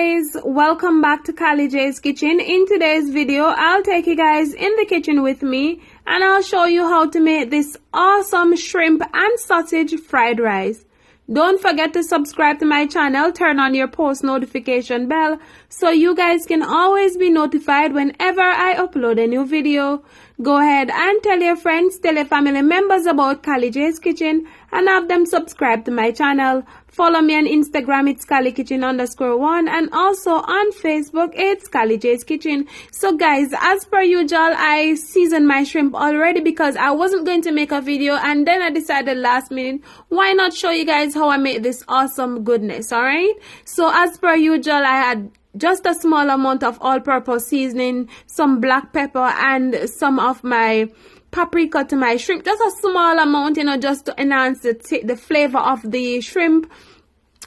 guys, welcome back to Kylie J's Kitchen. In today's video, I'll take you guys in the kitchen with me and I'll show you how to make this awesome shrimp and sausage fried rice. Don't forget to subscribe to my channel, turn on your post notification bell so you guys can always be notified whenever I upload a new video. Go ahead and tell your friends, tell your family members about Kylie J's Kitchen and have them subscribe to my channel. Follow me on Instagram, it's KylieKitchen_1, and also on Facebook, it's Kylie J's Kitchen. So guys, as per usual, I seasoned my shrimp already because I wasn't going to make a video, and then I decided last minute, why not show you guys how I make this awesome goodness, alright? So as per usual, I had just a small amount of all-purpose seasoning, some black pepper, and some of my paprika to my shrimp. Just a small amount, just to enhance the flavor of the shrimp.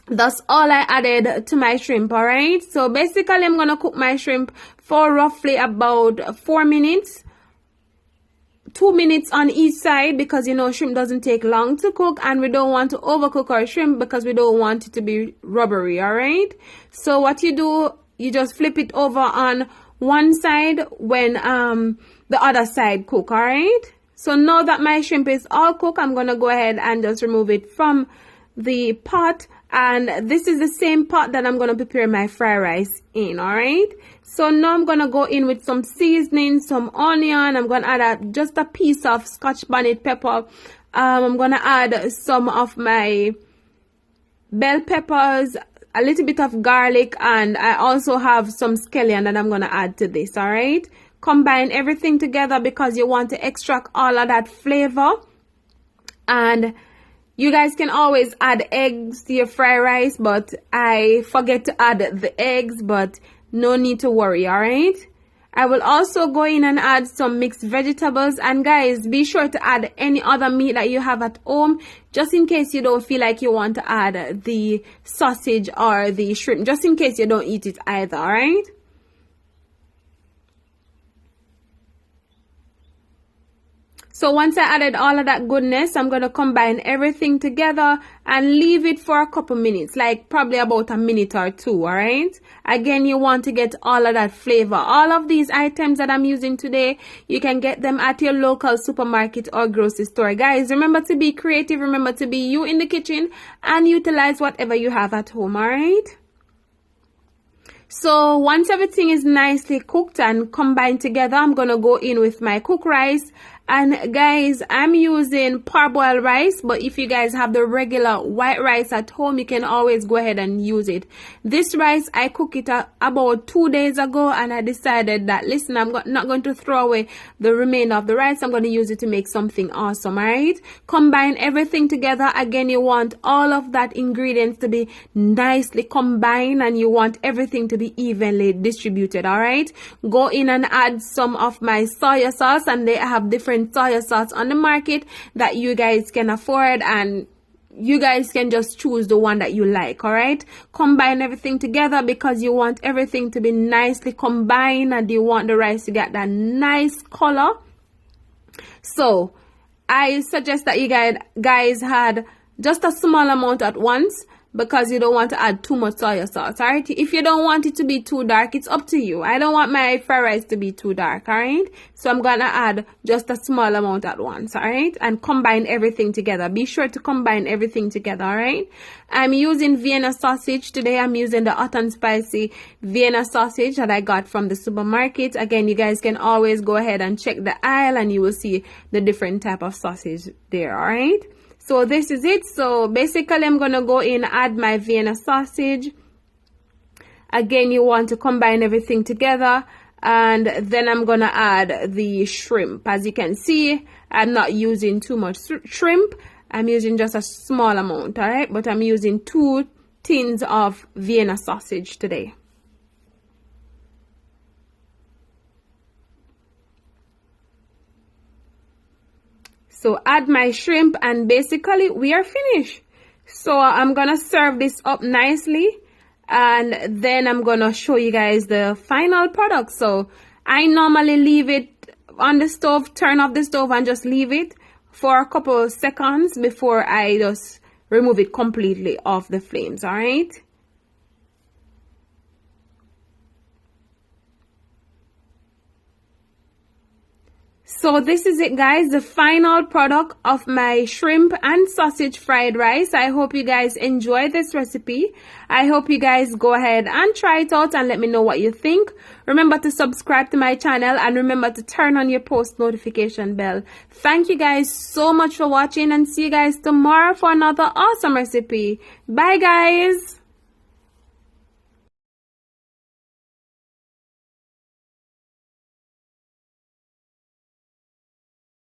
That's all I added to my shrimp, alright? So basically, I'm gonna cook my shrimp for roughly about 4 minutes. 2 minutes on each side because shrimp doesn't take long to cook, and we don't want to overcook our shrimp because we don't want it to be rubbery, alright? So what you do, you just flip it over on one side when the other side cook, alright? So now that my shrimp is all cooked, I'm gonna go ahead and just remove it from the pot, and this is the same pot that I'm gonna prepare my fried rice in, alright? So now I'm gonna go in with some seasoning, some onion. I'm gonna add just a piece of scotch bonnet pepper. I'm gonna add some of my bell peppers, a little bit of garlic, and I also have some scallion that I'm gonna add to this, alright? Combine everything together because you want to extract all of that flavor. And you guys can always add eggs to your fried rice, but I forget to add the eggs, but no need to worry, alright? I will also go in and add some mixed vegetables, and guys, be sure to add any other meat that you have at home, just in case you don't feel like you want to add the sausage or the shrimp, just in case you don't eat it either, alright? So once I added all of that goodness, I'm going to combine everything together and leave it for a couple minutes, like probably about a minute or two, alright? Again, you want to get all of that flavor. All of these items that I'm using today, you can get them at your local supermarket or grocery store. Guys, remember to be creative, remember to be you in the kitchen, and utilize whatever you have at home, alright? So once everything is nicely cooked and combined together, I'm going to go in with my cooked rice. And guys, I'm using parboiled rice, but if you guys have the regular white rice at home, you can always go ahead and use it. This rice, I cooked it about 2 days ago, and I decided that, listen, I'm not going to throw away the remainder of the rice. I'm going to use it to make something awesome, alright? Combine everything together. Again, you want all of that ingredients to be nicely combined, and you want everything to be evenly distributed, alright? Go in and add some of my soya sauce, and they have different soya sauce on the market that you guys can afford, and you guys can just choose the one that you like, alright? Combine everything together because you want everything to be nicely combined, and you want the rice to get that nice color. So I suggest that you guys had just a small amount at once, because you don't want to add too much soya sauce, alright? If you don't want it to be too dark, it's up to you. I don't want my fried rice to be too dark, alright? So I'm gonna add just a small amount at once, alright? And combine everything together. Be sure to combine everything together, alright? I'm using Vienna sausage today. I'm using the hot and spicy Vienna sausage that I got from the supermarket. Again, you guys can always go ahead and check the aisle, and you will see the different type of sausage there, alright? So this is it. So basically, I'm going to go in and add my Vienna sausage. Again, you want to combine everything together. And then I'm going to add the shrimp. As you can see, I'm not using too much shrimp. I'm using just a small amount, all right? But I'm using 2 tins of Vienna sausage today. So add my shrimp, and basically we are finished. So I'm gonna serve this up nicely, and then I'm gonna show you guys the final product. So I normally leave it on the stove, turn off the stove, and just leave it for a couple of seconds before I just remove it completely off the flames, all right? So this is it, guys, the final product of my shrimp and sausage fried rice. I hope you guys enjoy this recipe. I hope you guys go ahead and try it out and let me know what you think. Remember to subscribe to my channel and remember to turn on your post notification bell. Thank you guys so much for watching, and see you guys tomorrow for another awesome recipe. Bye guys.